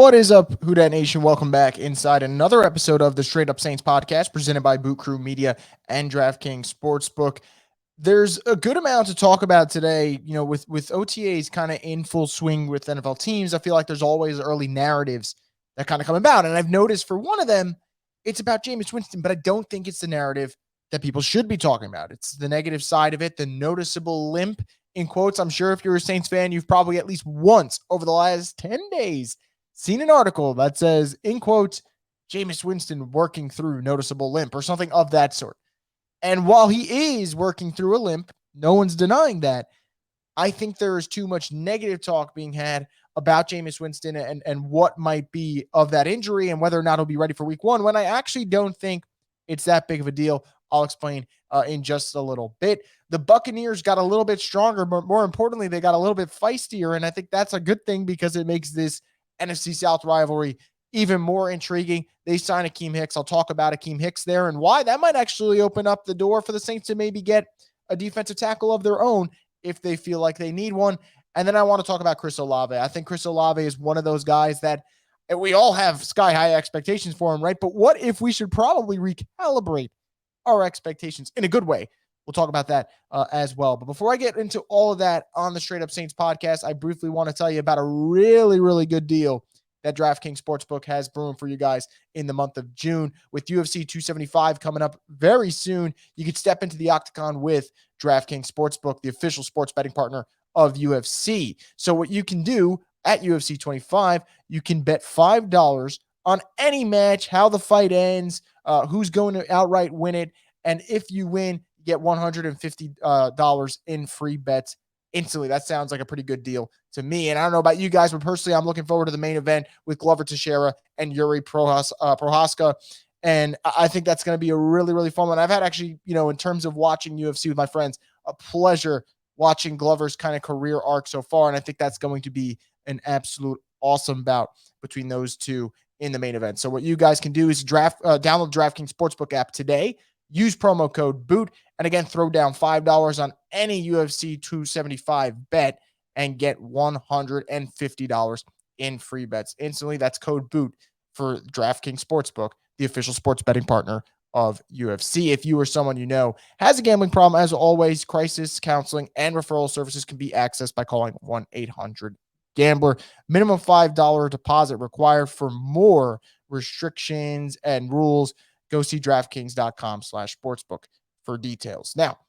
What is up, Who Dat Nation? Welcome back inside another episode of the Straight Up Saints podcast presented by Boot Crew Media and DraftKings Sportsbook. There's a good amount to talk about today. You know, with OTAs kind of in full swing with NFL teams, I feel like there's always early narratives that kind of come about. And I've noticed for one of them, it's about Jameis Winston, but I don't think it's the narrative that people should be talking about. It's the negative side of it, the noticeable limp, in quotes. I'm sure if you're a Saints fan, you've probably at least once over the last 10 days seen an article that says, in quotes, Jameis Winston working through noticeable limp or something of that sort. And while he is working through a limp, no one's denying that. I think there is too much negative talk being had about Jameis Winston and what might be of that injury and whether or not he'll be ready for week one, when I actually don't think it's that big of a deal. I'll explain in just a little bit. The Buccaneers got a little bit stronger, but more importantly, they got a little bit feistier, and I think that's a good thing because it makes this NFC South rivalry even more intriguing. They sign Akeem Hicks. I'll talk about Akeem Hicks there and why that might actually open up the door for the Saints to maybe get a defensive tackle of their own if they feel like they need one. And then I want to talk about Chris Olave. I think Chris Olave is one of those guys that we all have sky-high expectations for him, right? But what if we should probably recalibrate our expectations in a good way? We'll talk about that as well. But before I get into all of that on the Straight Up Saints podcast, I briefly want to tell you about a really, really good deal that DraftKings Sportsbook has brewing for you guys in the month of June. With UFC 275 coming up very soon, you can step into the octagon with DraftKings Sportsbook, the official sports betting partner of UFC. So what you can do at UFC 25, you can bet $5 on any match, how the fight ends, who's going to outright win it. And if you win, you get $150 in free bets instantly. That sounds like a pretty good deal to me. And I don't know about you guys, but personally, I'm looking forward to the main event with Glover Teixeira and Yuri Prohaska. And I think that's going to be a really, really fun one. I've had actually, in terms of watching UFC with my friends, a pleasure watching Glover's kind of career arc so far. And I think that's going to be an absolute awesome bout between those two in the main event. So what you guys can do is download DraftKings Sportsbook app today. Use promo code BOOT, and again, throw down $5 on any UFC 275 bet and get $150 in free bets instantly. That's code BOOT for DraftKings Sportsbook, the official sports betting partner of UFC. If you or someone you know has a gambling problem, as always, crisis counseling and referral services can be accessed by calling 1-800-GAMBLER. Minimum $5 deposit required. For more restrictions and rules, go see DraftKings.com/sportsbook for details. Now,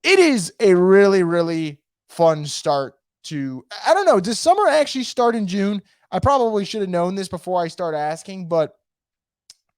it is a really, really fun start to, I don't know, does summer actually start in June? I probably should have known this before I start asking, but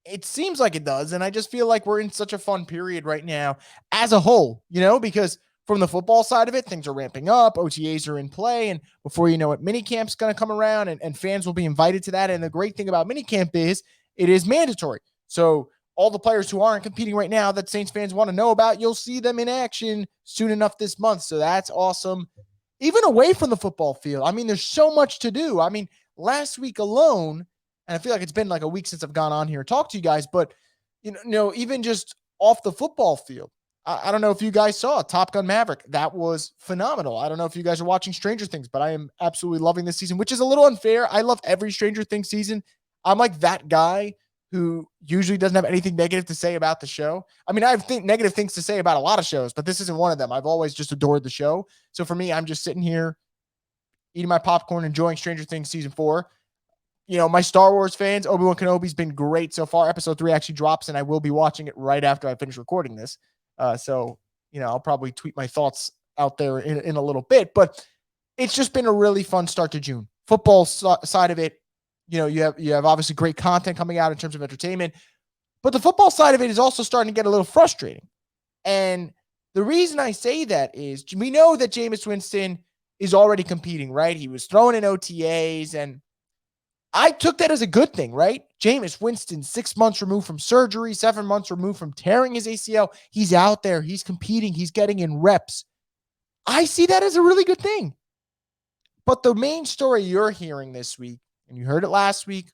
it seems like it does. And I just feel like we're in such a fun period right now as a whole, because from the football side of it, things are ramping up, OTAs are in play, and before you know it, minicamp's going to come around and fans will be invited to that. And the great thing about minicamp is it is mandatory. So all the players who aren't competing right now that Saints fans want to know about, you'll see them in action soon enough this month. So that's awesome. Even away from the football field, I mean, there's so much to do. I mean, last week alone, and I feel like it's been like a week since I've gone on here and talked to you guys, but, even just off the football field, I don't know if you guys saw Top Gun Maverick. That was phenomenal. I don't know if you guys are watching Stranger Things, but I am absolutely loving this season, which is a little unfair. I love every Stranger Things season. I'm like that guy who usually doesn't have anything negative to say about the show. I mean, I have negative things to say about a lot of shows, but this isn't one of them. I've always just adored the show. So for me, I'm just sitting here eating my popcorn, enjoying Stranger Things season 4. My Star Wars fans, Obi-Wan Kenobi's been great so far. Episode 3 actually drops, and I will be watching it right after I finish recording this. So I'll probably tweet my thoughts out there in a little bit, but it's just been a really fun start to June. Football side of it, you have obviously great content coming out in terms of entertainment, but the football side of it is also starting to get a little frustrating. And the reason I say that is we know that Jameis Winston is already competing, right? He was throwing in OTAs, and I took that as a good thing, right? Jameis Winston, 6 months removed from surgery, 7 months removed from tearing his ACL. He's out there. He's competing. He's getting in reps. I see that as a really good thing. But the main story you're hearing this week, and you heard it last week,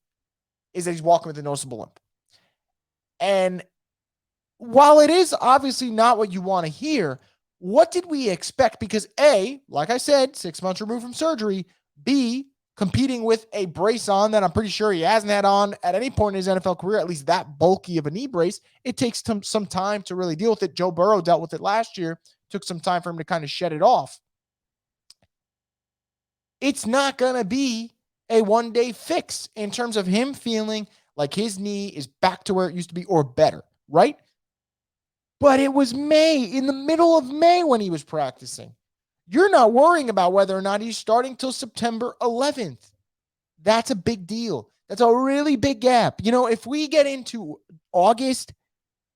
is that he's walking with a noticeable limp. And while it is obviously not what you want to hear, what did we expect? Because A, like I said, 6 months removed from surgery. B, competing with a brace on that I'm pretty sure he hasn't had on at any point in his NFL career, at least that bulky of a knee brace. It takes some time to really deal with it. Joe Burrow dealt with it last year. Took some time for him to kind of shed it off. It's not going to be a one-day fix in terms of him feeling like his knee is back to where it used to be or better, right? But it was May, in the middle of May when he was practicing. You're not worrying about whether or not he's starting till September 11th. That's a big deal. That's a really big gap. If we get into August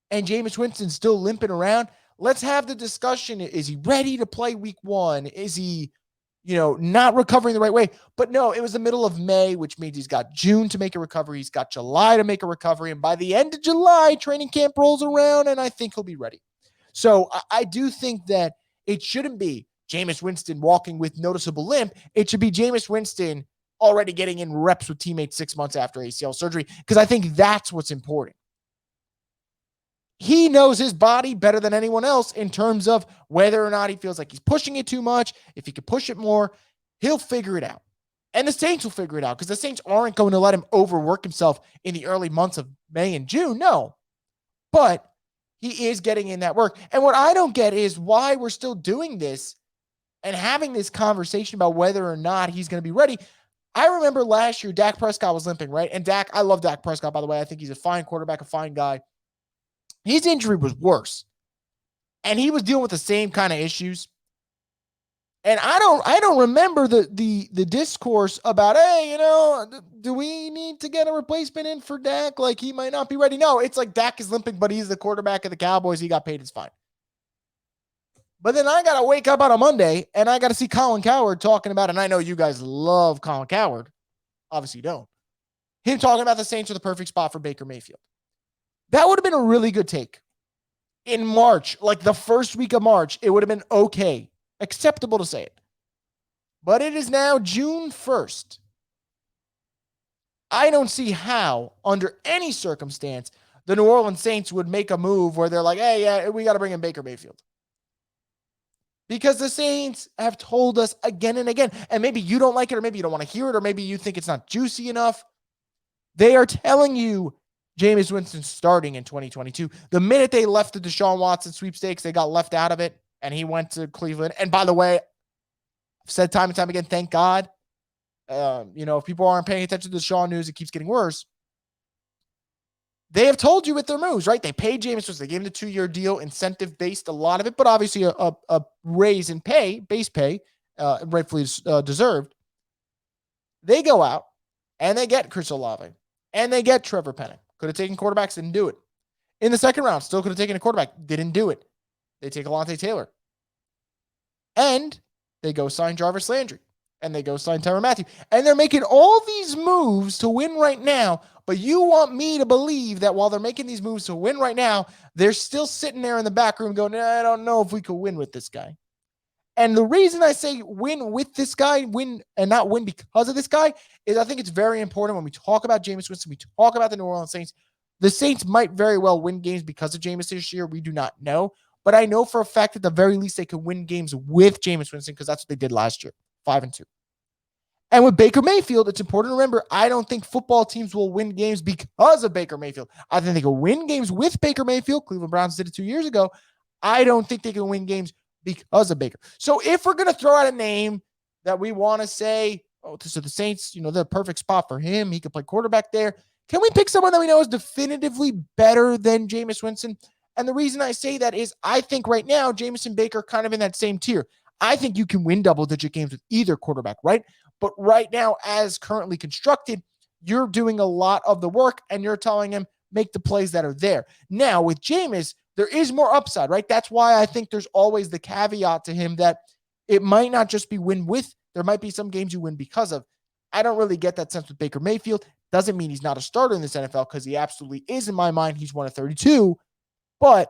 and Jameis Winston's still limping around, let's have the discussion. Is he ready to play week 1? Is he, not recovering the right way? But no, it was the middle of May, which means he's got June to make a recovery. He's got July to make a recovery. And by the end of July, training camp rolls around, and I think he'll be ready. So I do think that it shouldn't be Jameis Winston walking with noticeable limp. It should be Jameis Winston already getting in reps with teammates 6 months after ACL surgery, because I think that's what's important. He knows his body better than anyone else in terms of whether or not he feels like he's pushing it too much. If he could push it more, he'll figure it out. And the Saints will figure it out, because the Saints aren't going to let him overwork himself in the early months of May and June. No. But he is getting in that work. And what I don't get is why we're still doing this and having this conversation about whether or not he's going to be ready. I remember last year, Dak Prescott was limping, right? And I love Dak Prescott, by the way. I think he's a fine quarterback, a fine guy. His injury was worse. And he was dealing with the same kind of issues. And I don't remember the discourse about, hey, do we need to get a replacement in for Dak? Like, he might not be ready. No, it's like Dak is limping, but he's the quarterback of the Cowboys. He got paid. It's fine. But then I got to wake up on a Monday and I got to see Colin Cowherd talking about, and I know you guys love Colin Cowherd. Obviously you don't. Him talking about the Saints are the perfect spot for Baker Mayfield. That would have been a really good take. In March, like the first week of March, it would have been okay, acceptable to say it. But it is now June 1st. I don't see how, under any circumstance, the New Orleans Saints would make a move where they're like, hey, yeah, we got to bring in Baker Mayfield. Because the Saints have told us again and again, and maybe you don't like it, or maybe you don't want to hear it, or maybe you think it's not juicy enough. They are telling you Jameis Winston starting in 2022. The minute they left the Deshaun Watson sweepstakes, they got left out of it, and he went to Cleveland. And by the way, I've said time and time again, thank God. If people aren't paying attention to the Deshaun news, it keeps getting worse. They have told you with their moves, right? They paid Jameis Winston. They gave him the 2-year deal, incentive-based, a lot of it, but obviously a raise in pay, base pay, rightfully deserved. They go out, and they get Chris Olave, and they get Trevor Penning. Could have taken quarterbacks, didn't do it. In the second round, still could have taken a quarterback, didn't do it. They take Alontae Taylor. And they go sign Jarvis Landry. And they go sign Tyrann Mathieu. And they're making all these moves to win right now, but you want me to believe that while they're making these moves to win right now, they're still sitting there in the back room going, I don't know if we could win with this guy. And the reason I say win with this guy, win and not win because of this guy, is I think it's very important when we talk about Jameis Winston, we talk about the New Orleans Saints. The Saints might very well win games because of Jameis this year. We do not know. But I know for a fact at the very least they could win games with Jameis Winston, because that's what they did last year, 5-2. And with Baker Mayfield, it's important to remember, I don't think football teams will win games because of Baker Mayfield. I think they can win games with Baker Mayfield. Cleveland Browns did it 2 years ago. I don't think they can win games because of Baker. So if we're going to throw out a name that we want to say, so the Saints, the perfect spot for him, he could play quarterback there. Can we pick someone that we know is definitively better than Jameis Winston? And the reason I say that is I think right now, Jameis and Baker kind of in that same tier. I think you can win double-digit games with either quarterback, right? But right now, as currently constructed, you're doing a lot of the work and you're telling him, make the plays that are there. Now, with Jameis, there is more upside, right? That's why I think there's always the caveat to him that it might not just be win with. There might be some games you win because of. I don't really get that sense with Baker Mayfield. Doesn't mean he's not a starter in this NFL, because he absolutely is in my mind. He's one of 32. But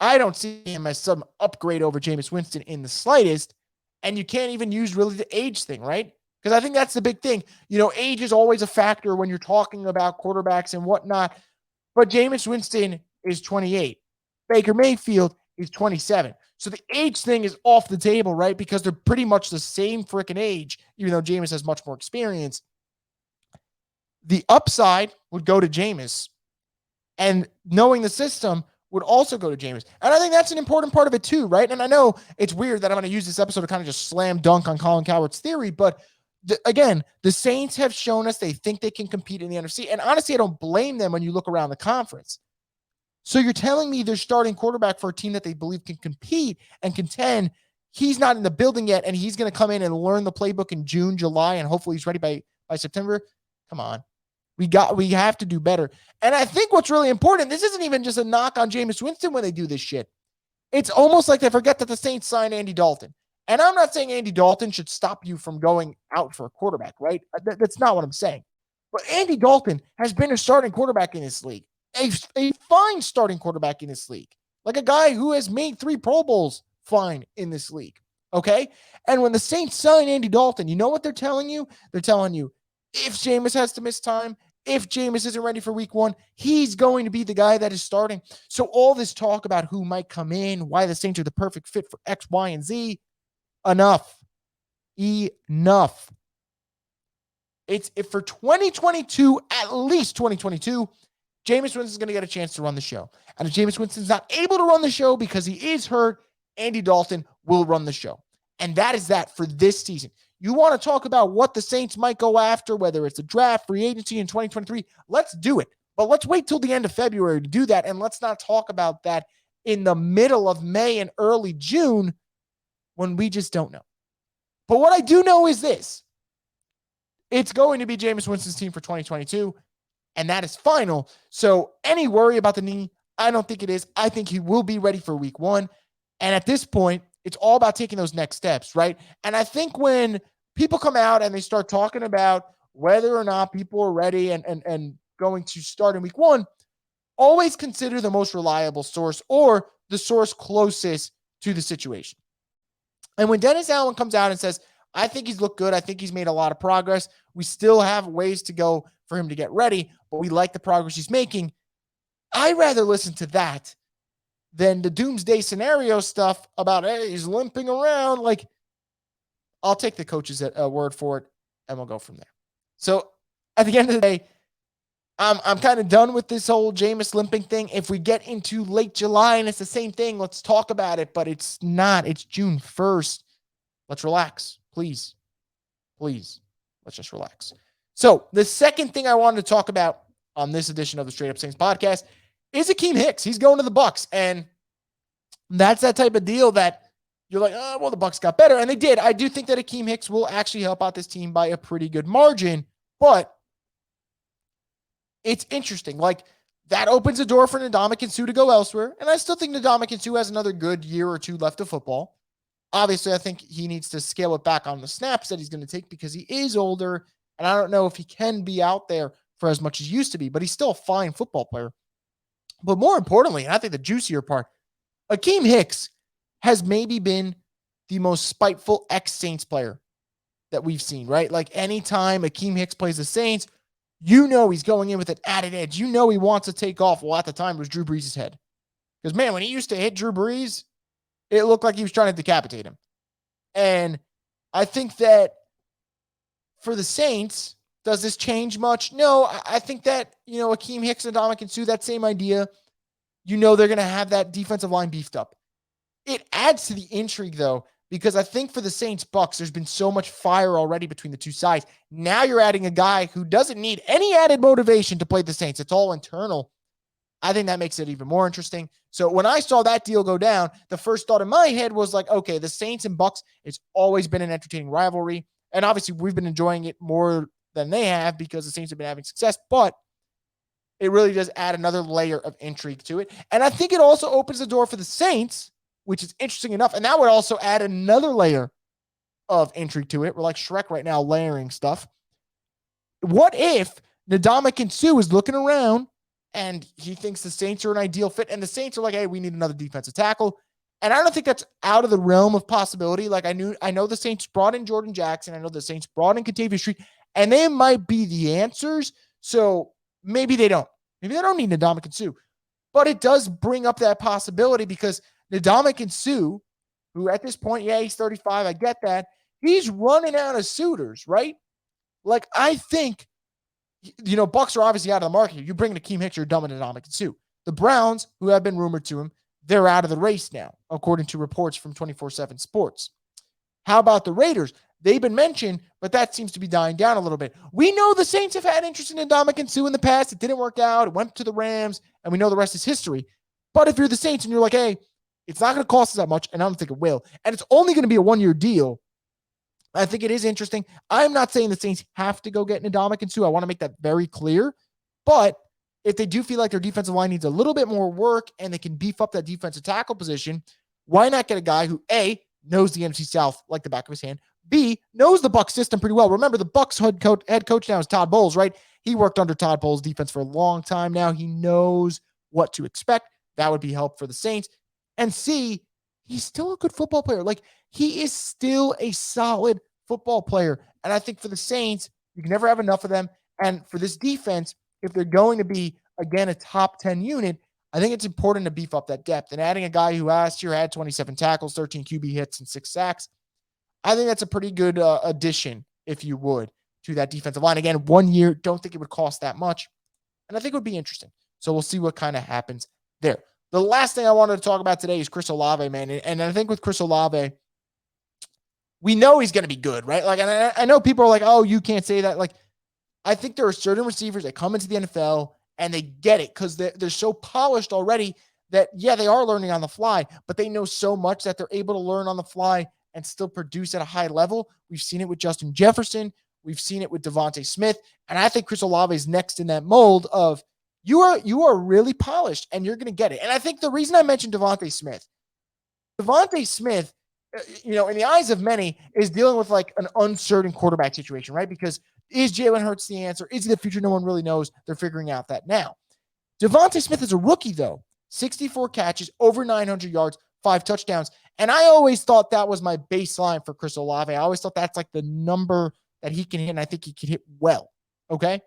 I don't see him as some upgrade over Jameis Winston in the slightest. And you can't even use really the age thing, right? Because I think that's the big thing. Age is always a factor when you're talking about quarterbacks and whatnot. But Jameis Winston is 28. Baker Mayfield is 27. So the age thing is off the table, right? Because they're pretty much the same freaking age, even though Jameis has much more experience. The upside would go to Jameis, and knowing the system would also go to Jameis. And I think that's an important part of it too, right? And I know it's weird that I'm going to use this episode to kind of just slam dunk on Colin Cowherd's theory, but again, the Saints have shown us they think they can compete in the NFC. And honestly, I don't blame them when you look around the conference. So you're telling me they're starting quarterback for a team that they believe can compete and contend. He's not in the building yet, and he's going to come in and learn the playbook in June, July, and hopefully he's ready by September. Come on. We have to do better. And I think what's really important, this isn't even just a knock on Jameis Winston when they do this shit. It's almost like they forget that the Saints signed Andy Dalton. And I'm not saying Andy Dalton should stop you from going out for a quarterback, right? That's not what I'm saying. But Andy Dalton has been a starting quarterback in this league, a fine starting quarterback in this league, like a guy who has made 3 Pro Bowls fine in this league, okay? And when the Saints sign Andy Dalton, you know what they're telling you? They're telling you, if Jameis has to miss time, if Jameis isn't ready for week 1, he's going to be the guy that is starting. So all this talk about who might come in, why the Saints are the perfect fit for X, Y, and Z, enough. It's if for 2022, at least 2022, Jameis Winston's going to get a chance to run the show. And if Jameis Winston's not able to run the show because he is hurt, Andy Dalton will run the show. And that is that for this season. You want to talk about what the Saints might go after, whether it's a draft, free agency in 2023, let's do it. But let's wait till the end of February to do that, and let's not talk about that in the middle of May and early June when we just don't know. But what I do know is this. It's going to be Jameis Winston's team for 2022, and that is final. So any worry about the knee, I don't think it is. I think he will be ready for week 1. And at this point, it's all about taking those next steps, right? And I think when people come out and they start talking about whether or not people are ready and going to start in week 1, always consider the most reliable source or the source closest to the situation. And when Dennis Allen comes out and says, I think he's looked good, I think he's made a lot of progress, we still have ways to go for him to get ready, but we like the progress he's making, I'd rather listen to that than the doomsday scenario stuff about, hey, he's limping around. Like, I'll take the coach's word for it, and we'll go from there. So at the end of the day, I'm kind of done with this whole Jameis limping thing. If we get into late July and it's the same thing, let's talk about it, but it's not. It's June 1st. Let's relax. Please. Let's just relax. So the second thing I wanted to talk about on this edition of the Straight Up Saints podcast is Akeem Hicks. He's going to the Bucs, and that's that type of deal that you're like, oh, well, the Bucs got better, and they did. I do think that Akeem Hicks will actually help out this team by a pretty good margin, but it's interesting. Like, that opens the door for Ndamukong Suh to go elsewhere, and I still think Ndamukong Suh has another good year or 2 left of football. Obviously, I think he needs to scale it back on the snaps that he's going to take because he is older, and I don't know if he can be out there for as much as he used to be, but he's still a fine football player. But more importantly, and I think the juicier part, Akeem Hicks has maybe been the most spiteful ex-Saints player that we've seen, right? Like, anytime Akeem Hicks plays the Saints, you know he's going in with an added edge. You know he wants to take off. Well, at the time, it was Drew Brees' head. Because, man, when he used to hit Drew Brees, it looked like he was trying to decapitate him. And I think that for the Saints, does this change much? No, I think that, Akeem Hicks and Ndamukong Suh, that same idea, they're going to have that defensive line beefed up. It adds to the intrigue, though, because I think for the Saints-Bucs, there's been so much fire already between the two sides. Now you're adding a guy who doesn't need any added motivation to play the Saints. It's all internal. I think that makes it even more interesting. So when I saw that deal go down, the first thought in my head was like, okay, the Saints and Bucs, it's always been an entertaining rivalry. And obviously we've been enjoying it more than they have because the Saints have been having success, but it really does add another layer of intrigue to it. And I think it also opens the door for the Saints, which is interesting enough. And that would also add another layer of intrigue to it. We're like Shrek right now, layering stuff. What if Ndamukong Suh is looking around and he thinks the Saints are an ideal fit, and the Saints are like, hey, we need another defensive tackle. And I don't think that's out of the realm of possibility. Like, I know the Saints brought in Jordan Jackson. I know the Saints brought in Kentavious Street, and they might be the answers. So maybe they don't. Maybe they don't need Ndamukong Suh. But it does bring up that possibility because Ndamukong Suh who at this point, yeah, he's 35. I get that. He's running out of suitors, right? Like, I think, Bucks are obviously out of the market. You bring in Akeem Hicks, you're dumb and Ndamukong Suh. The Browns, who have been rumored to him, they're out of the race now, according to reports from 24/7 Sports. How about the Raiders? They've been mentioned, but that seems to be dying down a little bit. We know the Saints have had interest in Ndamukong Suh in the past. It didn't work out. It went to the Rams, and we know the rest is history. But if you're the Saints and you're like, hey, it's not going to cost us that much, and I don't think it will, and it's only going to be a one-year deal, I think it is interesting. I'm not saying the Saints have to go get Ndamukong Suh. I want to make that very clear. But if they do feel like their defensive line needs a little bit more work and they can beef up that defensive tackle position, why not get a guy who, A, knows the NFC South like the back of his hand, B, knows the Bucs system pretty well. Remember, the Bucs head coach now is Todd Bowles, right? He worked under Todd Bowles' defense for a long time now. He knows what to expect. That would be help for the Saints. And C, he's still a good football player. Like, he is still a solid football player. And I think for the Saints, you can never have enough of them. And for this defense, if they're going to be, again, a top 10 unit, I think it's important to beef up that depth. And adding a guy who last year had 27 tackles, 13 QB hits, and 6 sacks, I think that's a pretty good addition, if you would, to that defensive line. Again, 1 year, don't think it would cost that much. And I think it would be interesting. So we'll see what kind of happens there. The last thing I wanted to talk about today is Chris Olave, man. And I think with Chris Olave, we know he's going to be good, right? Like, and I know people are like, oh, you can't say that. Like, I think there are certain receivers that come into the NFL and they get it because they're so polished already that, yeah, they are learning on the fly, but they know so much that they're able to learn on the fly and still produce at a high level. We've seen it with Justin Jefferson. We've seen it with Devontae Smith. And I think Chris Olave is next in that mold of you are really polished and you're going to get it. And I think the reason I mentioned Devontae Smith, in the eyes of many, is dealing with like an uncertain quarterback situation, right? Because is Jalen Hurts the answer? Is he the future? No one really knows. They're figuring out that now. Devontae Smith is a rookie, though. 64 catches, over 900 yards, 5 touchdowns. And I always thought that was my baseline for Chris Olave. I always thought that's like the number that he can hit, and I think he can hit well, okay?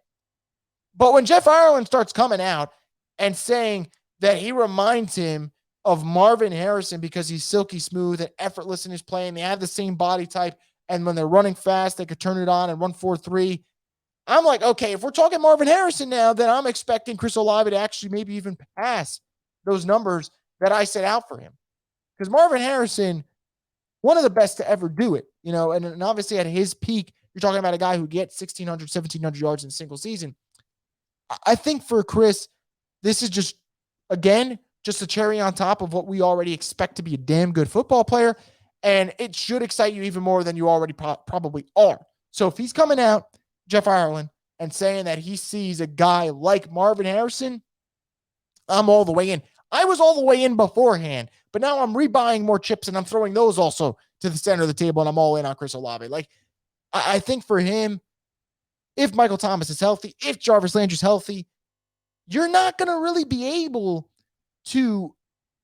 But when Jeff Ireland starts coming out and saying that he reminds him of Marvin Harrison because he's silky smooth and effortless in his play, and they have the same body type, and when they're running fast, they could turn it on and run 4.3. I'm like, okay, if we're talking Marvin Harrison now, then I'm expecting Chris Olave to actually maybe even pass those numbers that I set out for him. Because Marvin Harrison, one of the best to ever do it, and obviously at his peak, you're talking about a guy who gets 1,600, 1,700 yards in a single season. I think for Chris, this is just a cherry on top of what we already expect to be a damn good football player. And it should excite you even more than you already probably are. So if he's coming out, Jeff Ireland, and saying that he sees a guy like Marvin Harrison, I'm all the way in. I was all the way in beforehand, but now I'm rebuying more chips and I'm throwing those also to the center of the table, and I'm all in on Chris Olave. Like, I think for him, if Michael Thomas is healthy, if Jarvis Landry's healthy, you're not going to really be able to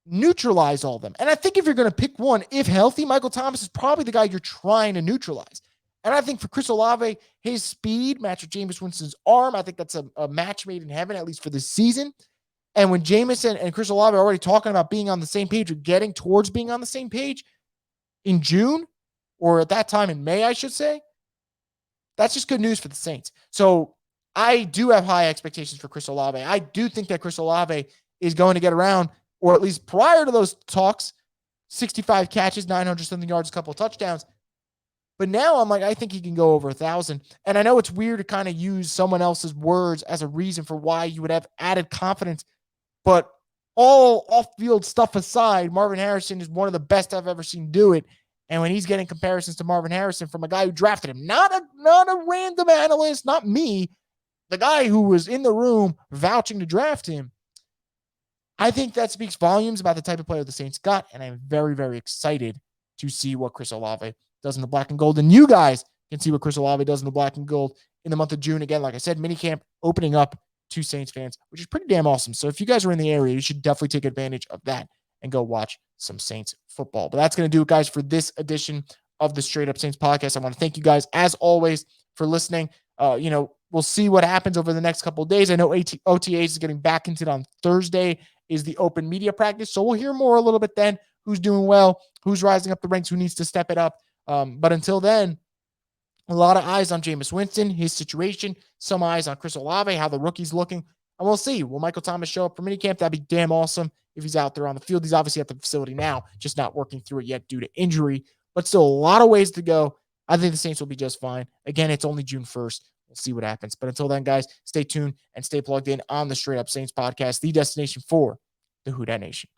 neutralize all of them. And I think if you're going to pick one, if healthy, Michael Thomas is probably the guy you're trying to neutralize. And I think for Chris Olave, his speed matched with Jameis Winston's arm. I think that's a match made in heaven, at least for this season. And when Jameis and Chris Olave are already talking about being on the same page or getting towards being on the same page in June, or at that time in May, I should say, that's just good news for the Saints. So I do have high expectations for Chris Olave. I do think that Chris Olave is going to get around, or at least prior to those talks, 65 catches, 900-something yards, a couple of touchdowns. But now I'm like, I think he can go over 1,000. And I know it's weird to kind of use someone else's words as a reason for why you would have added confidence. But all off-field stuff aside, Marvin Harrison is one of the best I've ever seen do it. And when he's getting comparisons to Marvin Harrison from a guy who drafted him, not a random analyst, not me, the guy who was in the room vouching to draft him, I think that speaks volumes about the type of player the Saints got, and I'm very, very excited to see what Chris Olave does in the black and gold. And you guys can see what Chris Olave does in the black and gold in the month of June. Again, like I said, minicamp opening up to Saints fans, which is pretty damn awesome. So if you guys are in the area, you should definitely take advantage of that and go watch some Saints football. But that's going to do it, guys, for this edition of the Straight Up Saints podcast. I want to thank you guys, as always, for listening. We'll see what happens over the next couple of days. I know OTAs is getting back into it on Thursday, is the open media practice. So we'll hear more a little bit then. who's doing well, who's rising up the ranks, who needs to step it up. But until then, a lot of eyes on Jameis Winston, his situation, some eyes on Chris Olave, how the rookie's looking. And we'll see. Will Michael Thomas show up for minicamp? That'd be damn awesome if he's out there on the field. He's obviously at the facility now, just not working through it yet due to injury, but still a lot of ways to go. I think the Saints will be just fine. Again, it's only June 1st. We'll see what happens. But until then, guys, stay tuned and stay plugged in on the Straight Up Saints podcast, the destination for the Who Dat Nation.